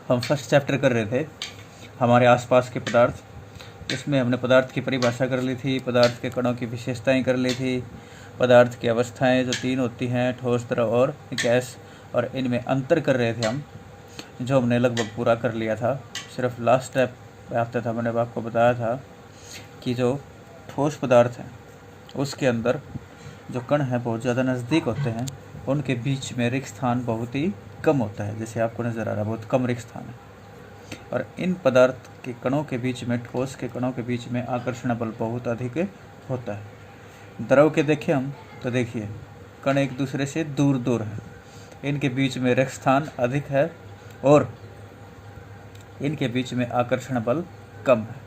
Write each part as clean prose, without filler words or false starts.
हम first chapter कर रहे थे हमारे आसपास के पदार्थ। इसमें हमने पदार्थ की परिभाषा कर ली थी, पदार्थ के कणों की विशेषताएं कर ली थी, पदार्थ की अवस्थाएं जो 3 होती हैं, ठोस, द्रव और गैस, और इनमें अंतर कर रहे थे हम, जो हमने लगभग पूरा कर लिया था। सिर्फ लास्ट स्टेप पे आता था, मैंने आपको बताया था कि जो ठोस पदार्थ है उसके अंदर जो कण हैं बहुत ज़्यादा नज़दीक होते हैं, उनके बीच में रिक्त स्थान बहुत ही कम होता है। जैसे आपको नज़र आ रहा है, बहुत कम रिक्त स्थान है। और इन पदार्थ के कणों के बीच में, ठोस के कणों के बीच में आकर्षण बल बहुत अधिक होता है। द्रव के देखें हम तो देखिए कण एक दूसरे से दूर दूर हैं, इनके बीच में रिक्त स्थान अधिक है और इनके बीच में आकर्षण बल कम है।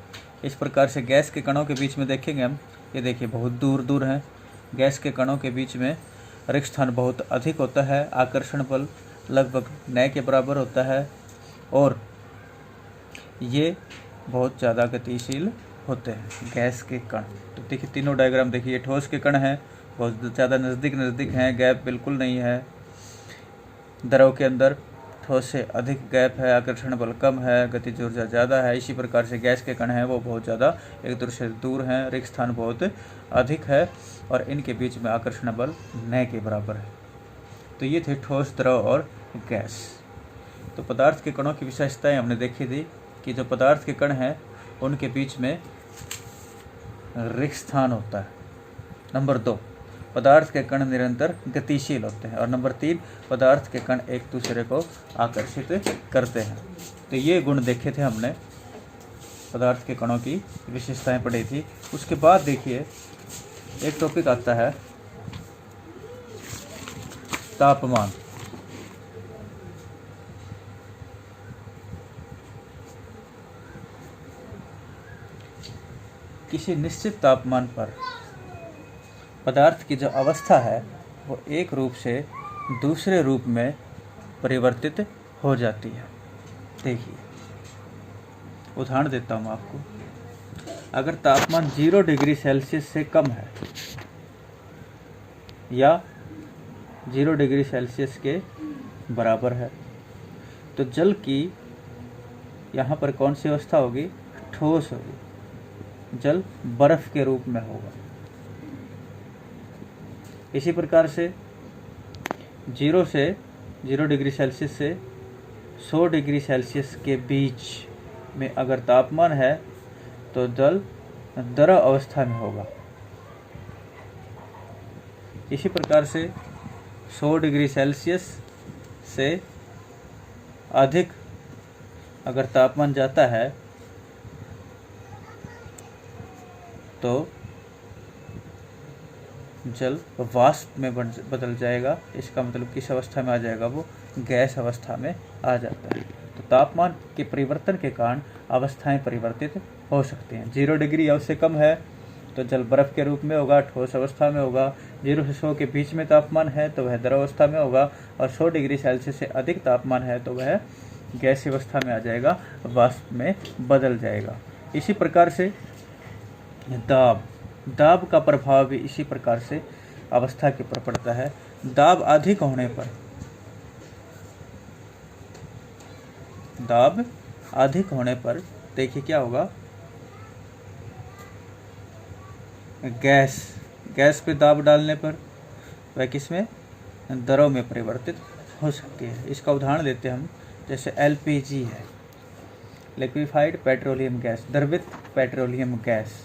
इस प्रकार से गैस के कणों के बीच में देखेंगे हम, ये देखिए बहुत दूर दूर हैं। गैस के कणों के बीच में रिक्त स्थान बहुत अधिक होता है, आकर्षण बल लगभग न के बराबर होता है और ये बहुत ज़्यादा गतिशील होते हैं गैस के कण। तो देखिए तीनों डायग्राम देखिए, ठोस के कण हैं बहुत ज़्यादा नज़दीक हैं, गैप बिल्कुल नहीं है। द्रव के अंदर ठोस से अधिक गैप है, आकर्षण बल कम है, गतिज ऊर्जा ज़्यादा है। इसी प्रकार से गैस के कण हैं वो बहुत ज़्यादा एक दूसरे से दूर हैं, रिक्त स्थान बहुत अधिक है और इनके बीच में आकर्षण बल न के बराबर है। तो ये थे ठोस, द्रव और गैस। तो पदार्थ के कणों की विशेषताएं हमने देखी थी कि जो पदार्थ के कण हैं उनके बीच में रिक्त स्थान होता है। नंबर 2, पदार्थ के कण निरंतर गतिशील होते हैं। और नंबर 3, पदार्थ के कण एक दूसरे को आकर्षित करते हैं। तो ये गुण देखे थे हमने, पदार्थ के कणों की विशेषताएं पढ़ी थी। उसके बाद देखिए एक टॉपिक आता है तापमान। किसी निश्चित तापमान पर पदार्थ की जो अवस्था है वो एक रूप से दूसरे रूप में परिवर्तित हो जाती है। देखिए उदाहरण देता हूँ आपको। अगर तापमान 0 डिग्री सेल्सियस से कम है या 0 डिग्री सेल्सियस के बराबर है तो जल की यहाँ पर कौन सी अवस्था होगी? ठोस होगी। जल बर्फ के रूप में होगा। इसी प्रकार से 0 डिग्री सेल्सियस से 100 डिग्री सेल्सियस के बीच में अगर तापमान है तो जल द्रव अवस्था में होगा। इसी प्रकार से 100 डिग्री सेल्सियस से अधिक अगर तापमान जाता है तो जल वाष्प में बदल जाएगा। इसका मतलब किस अवस्था में आ जाएगा? वो गैस अवस्था में आ जाता है। तो तापमान के परिवर्तन के कारण अवस्थाएं परिवर्तित हो सकती हैं। 0 डिग्री या उससे कम है तो जल बर्फ के रूप में होगा, ठोस अवस्था में होगा। 0 से 100 के बीच में तापमान है तो वह द्रव अवस्था में होगा और 100 डिग्री सेल्सियस से अधिक तापमान है तो वह गैसीय अवस्था में आ जाएगा, वाष्प में बदल जाएगा। इसी प्रकार से दाब का प्रभाव भी इसी प्रकार से अवस्था के ऊपर पड़ता है। दाब अधिक होने पर देखिए क्या होगा? गैस पे दाब डालने पर वह किसमें? द्रव में परिवर्तित हो सकती है। इसका उदाहरण देते हैं हम, जैसे LPG है, लिक्विफाइड पेट्रोलियम गैस, द्रवित पेट्रोलियम गैस।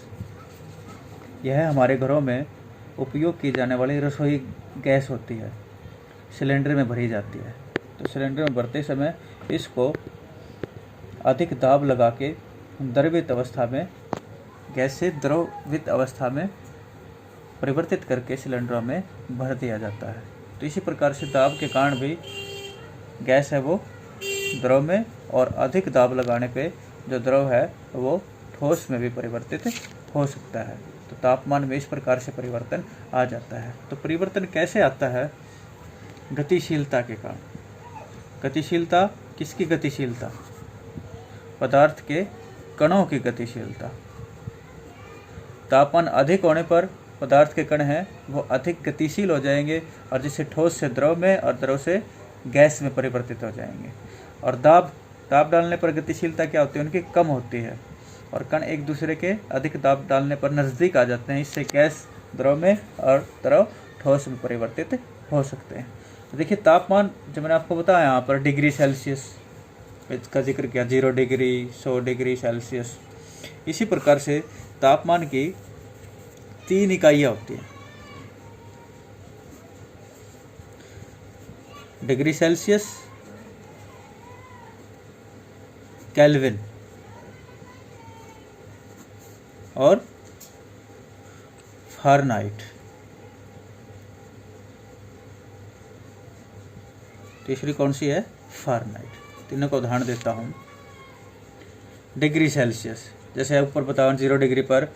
यह हमारे घरों में उपयोग की जाने वाली रसोई गैस होती है, सिलेंडर में भरी जाती है। तो सिलेंडर में भरते समय इसको अधिक दाब लगा के द्रवित अवस्था में, गैस से द्रवित अवस्था में परिवर्तित करके सिलेंडरों में भर दिया जाता है। तो इसी प्रकार से दाब के कारण भी गैस है वो द्रव में, और अधिक दाब लगाने पे जो द्रव है वो ठोस में भी परिवर्तित हो सकता है। तो तापमान में इस प्रकार से परिवर्तन आ जाता है। तो परिवर्तन कैसे आता है? गतिशीलता के कारण। गतिशीलता किसकी गतिशीलता? पदार्थ के कणों की गतिशीलता। तापमान अधिक होने पर पदार्थ के कण हैं वो अधिक गतिशील हो जाएंगे और जिससे ठोस से द्रव में और द्रव से गैस में परिवर्तित हो जाएंगे। और दाब दाब डालने पर गतिशीलता क्या होती है उनकी, कम होती है, और कण एक दूसरे के अधिक दाब डालने पर नज़दीक आ जाते हैं। इससे गैस द्रव में और द्रव ठोस में परिवर्तित हो सकते हैं। तो देखिए तापमान जो मैंने आपको बताया यहाँ पर डिग्री सेल्सियस इसका जिक्र किया, 0 डिग्री, 100 डिग्री सेल्सियस। इसी प्रकार से तापमान की 3 इकाइयाँ होती हैं, डिग्री सेल्सियस, केल्विन और फ़ारेनहाइट। तीसरी कौन सी है, फ़ारेनहाइट। तीनों का उदाहरण देता हूँ। डिग्री सेल्सियस, जैसे ऊपर बताया 0 डिग्री पर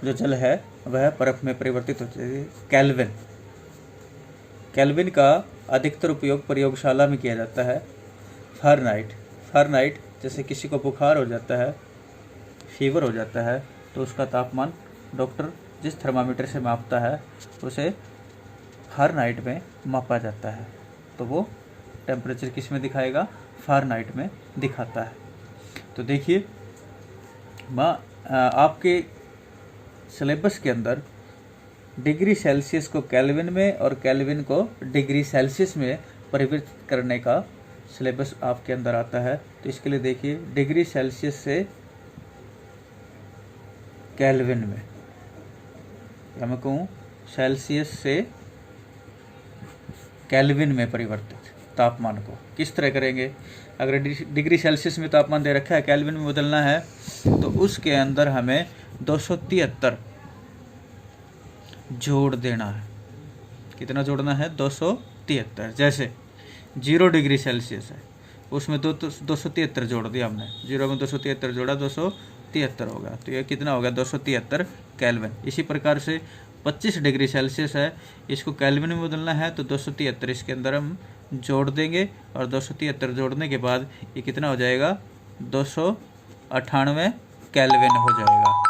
जो जल है वह बर्फ में परिवर्तित होती है। केल्विन, केल्विन का अधिकतर उपयोग प्रयोगशाला में किया जाता है। फ़ारेनहाइट, फ़ारेनहाइट जैसे किसी को बुखार हो जाता है, फीवर हो जाता है, तो उसका तापमान डॉक्टर जिस थर्मामीटर से मापता है उसे फ़ारेनहाइट में मापा जाता है, तो वो टेम्परेचर किस में दिखाएगा, फ़ारेनहाइट में दिखाता है। तो देखिए आपके सिलेबस के अंदर डिग्री सेल्सियस को केल्विन में और केल्विन को डिग्री सेल्सियस में परिवर्तित करने का सिलेबस आपके अंदर आता है। तो इसके लिए देखिए डिग्री सेल्सियस से केल्विन में, या मैं कहूँ सेल्सियस से केल्विन में परिवर्तित तापमान को किस तरह करेंगे। अगर डिग्री सेल्सियस में तापमान दे रखा है, केल्विन में बदलना है, तो उसके अंदर हमें 273 जोड़ देना है। कितना जोड़ना है, 273। जैसे 0 डिग्री सेल्सियस है, उसमें 273 जोड़ दिया हमने, 0 में 273 जोड़ा, 273 होगा, तो ये कितना होगा, 273 केल्विन। इसी प्रकार से 25 डिग्री सेल्सियस है, इसको केल्विन में बदलना है, तो 273 इसके अंदर हम जोड़ देंगे, और 273 जोड़ने के बाद ये कितना हो जाएगा, 298 केल्विन हो जाएगा।